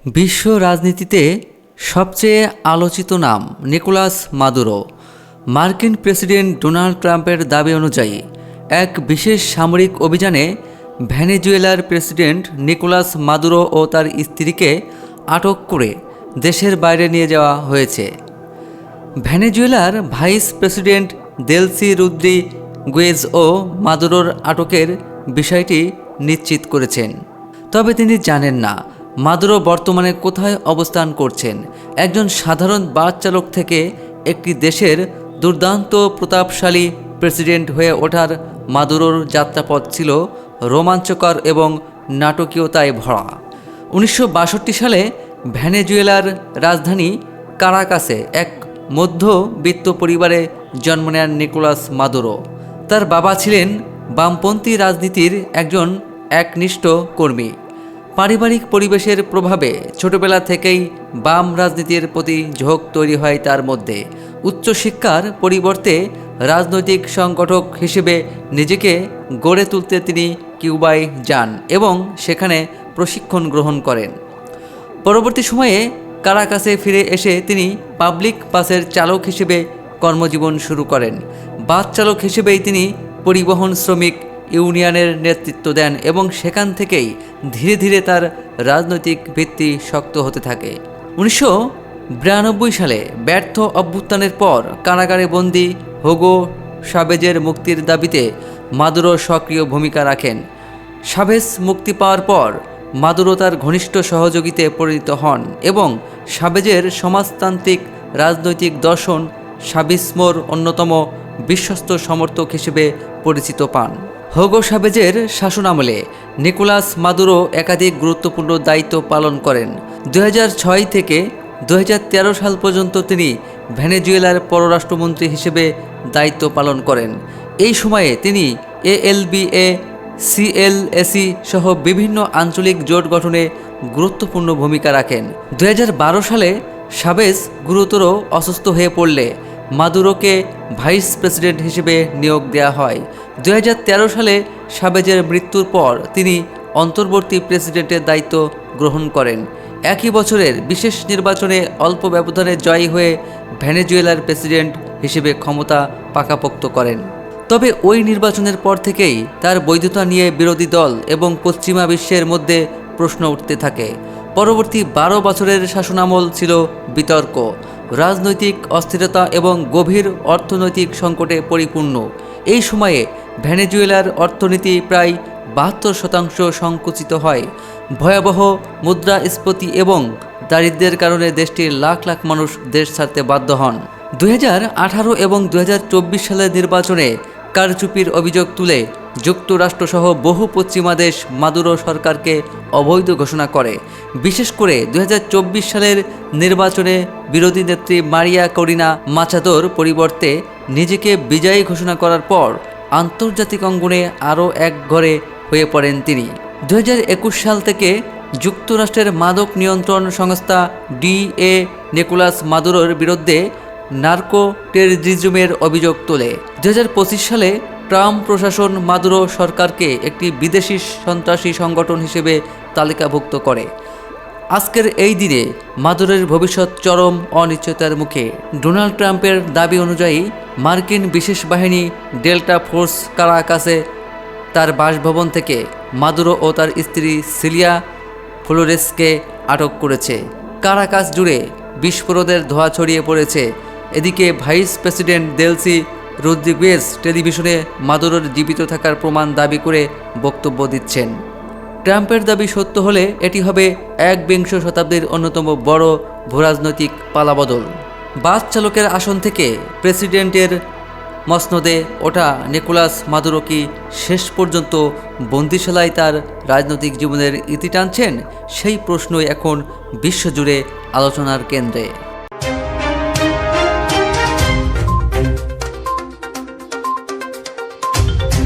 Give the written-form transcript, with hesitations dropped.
বিশ্ব রাজনীতিতে সবচেয়ে আলোচিত নাম নিকোলাস মাদুরো। মার্কিন প্রেসিডেন্ট ডোনাল্ড ট্রাম্পের দাবি অনুযায়ী এক বিশেষ সামরিক অভিযানে ভেনেজুয়েলার প্রেসিডেন্ট নিকোলাস মাদুরো ও তার স্ত্রীকে আটক করে দেশের বাইরে নিয়ে যাওয়া হয়েছে। ভেনেজুয়েলার ভাইস প্রেসিডেন্ট দেলসি রদ্রিগুয়েজও মাদুরোর আটকের বিষয়টি নিশ্চিত করেছেন। তবে তিনি জানেন না মাদুরো বর্তমানে কোথায় অবস্থান করছেন। একজন সাধারণ বাস চালক থেকে একটি দেশের দুর্দান্ত প্রতাপশালী প্রেসিডেন্ট হয়ে ওঠার মাদুরোর যাত্রাপথ ছিল রোমাঞ্চকর এবং নাটকীয়তায় ভরা। 1962 সালে ভেনেজুয়েলার রাজধানী কারাকাসে এক মধ্যবিত্ত পরিবারে জন্ম নেন নিকোলাস মাদুরো। তার বাবা ছিলেন বামপন্থী রাজনীতির একজন একনিষ্ঠ কর্মী। পারিবারিক পরিবেশের প্রভাবে ছোটবেলা থেকেই বাম রাজনীতির প্রতি ঝোঁক তৈরি হয় তার মধ্যে। উচ্চশিক্ষার পরিবর্তে রাজনৈতিক সংগঠক হিসেবে নিজেকে গড়ে তুলতে তিনি কিউবায় যান এবং সেখানে প্রশিক্ষণ গ্রহণ করেন। পরবর্তী সময়ে কারাকাসে ফিরে এসে তিনি পাবলিক বাসের চালক হিসেবে কর্মজীবন শুরু করেন। বাস চালক হিসেবেই তিনি পরিবহন শ্রমিক ইউনিয়নের নেতৃত্ব দেন এবং সেখান থেকেই ধীরে ধীরে তার রাজনৈতিক ভিত্তি শক্ত হতে থাকে। 1992 সালে ব্যর্থ অভ্যুত্থানের পর কারাগারে বন্দী হুগো শাভেজের মুক্তির দাবিতে মাদুরো সক্রিয় ভূমিকা রাখেন। শাভেজ মুক্তি পাওয়ার পর মাদুরো তার ঘনিষ্ঠ সহযোগীতে পরিণত হন এবং শাভেজের সমাজতান্ত্রিক রাজনৈতিক দর্শন শাভিসমোর অন্যতম বিশ্বস্ত সমর্থক হিসেবে পরিচিত পান। হুগো শাভেজের শাসনামলে নিকোলাস মাদুরো একাধিক গুরুত্বপূর্ণ দায়িত্ব পালন করেন। 2006 থেকে 2013 সাল পর্যন্ত তিনি ভেনেজুয়েলার পররাষ্ট্রমন্ত্রী হিসেবে দায়িত্ব পালন করেন। এই সময়ে তিনি এএলবিএ সিএলএসি সহ বিভিন্ন আঞ্চলিক জোট গঠনে গুরুত্বপূর্ণ ভূমিকা রাখেন। 2012 সালে শাভেজ গুরুতর অসুস্থ হয়ে পড়লে মাদুরোকে ভাইস প্রেসিডেন্ট হিসেবে নিয়োগ দেওয়া হয়। 2013 সালে শাভেজের মৃত্যুর পর তিনি অন্তর্বর্তী প্রেসিডেন্টের দায়িত্ব গ্রহণ করেন। একই বছরের বিশেষ নির্বাচনে অল্প ব্যবধানে জয়ী হয়ে ভেনেজুয়েলার প্রেসিডেন্ট হিসেবে ক্ষমতা পাকাপোক্ত করেন। তবে ওই নির্বাচনের পর থেকেই তার বৈধতা নিয়ে বিরোধী দল এবং পশ্চিমা বিশ্বের মধ্যে প্রশ্ন উঠতে থাকে। পরবর্তী 12 বছরের শাসনামল ছিল বিতর্ক, রাজনৈতিক অস্থিরতা এবং গভীর অর্থনৈতিক সংকটে পরিপূর্ণ। এই সময়ে ভেনেজুয়েলার অর্থনীতি প্রায় 72% সংকুচিত হয়। ভয়াবহ মুদ্রাস্ফীতি এবং দারিদ্র্যের কারণে দেশটির লাখ লাখ মানুষ দেশ ছাড়তে বাধ্য হন। 2018 এবং 2024 সালের নির্বাচনে কারচুপির অভিযোগ তুলে যুক্তরাষ্ট্রসহ বহু পশ্চিমা দেশ মাদুরো সরকারকে অবৈধ ঘোষণা করে। বিশেষ করে 2024 সালের নির্বাচনে বিরোধী নেত্রী মারিয়া করিনা মাচাদোর পরিবর্তে নিজেকে বিজয়ী ঘোষণা করার পর আন্তর্জাতিক অঙ্গনে আরও একঘরে হয়ে পড়েন তিনি। 2021 সাল থেকে যুক্তরাষ্ট্রের মাদক নিয়ন্ত্রণ সংস্থা ডিএ নিকোলাস মাদুরোর বিরুদ্ধে নার্কো টেররিজমের অভিযোগ তোলে। 2025 সালে ট্রাম্প প্রশাসন মাদুরো সরকারকে একটি বিদেশি সন্ত্রাসী সংগঠন হিসেবে তালিকাভুক্ত করে। আজকের এই দিনে মাদুরোর ভবিষ্যৎ চরম অনিশ্চয়তার মুখে। ডোনাল্ড ট্রাম্পের দাবি অনুযায়ী মার্কিন বিশেষ বাহিনী ডেল্টা ফোর্স কারাকাসে তার বাসভবন থেকে মাদুরো ও তার স্ত্রী সিলিয়া ফ্লোরেসকে আটক করেছে। কারাকাস জুড়ে বিস্ফোরণের ধোঁয়া ছড়িয়ে পড়েছে। এদিকে ভাইস প্রেসিডেন্ট দেলসি রদ্রিগুয়েজ টেলিভিশনে মাদুরোর জীবিত থাকার প্রমাণ দাবি করে বক্তব্য দিচ্ছেন। ট্রাম্পের দাবি সত্য হলে এটি হবে 21 শতাব্দীর অন্যতম বড় ভূরাজনৈতিক পালাবদল। বাস চালকের আসন থেকে প্রেসিডেন্টের মসনদে ওঠা নিকোলাস মাদুরো কি শেষ পর্যন্ত বন্দিশালায় তার রাজনৈতিক জীবনের ইতি টানছেন? সেই প্রশ্নই এখন বিশ্বজুড়ে আলোচনার কেন্দ্রে।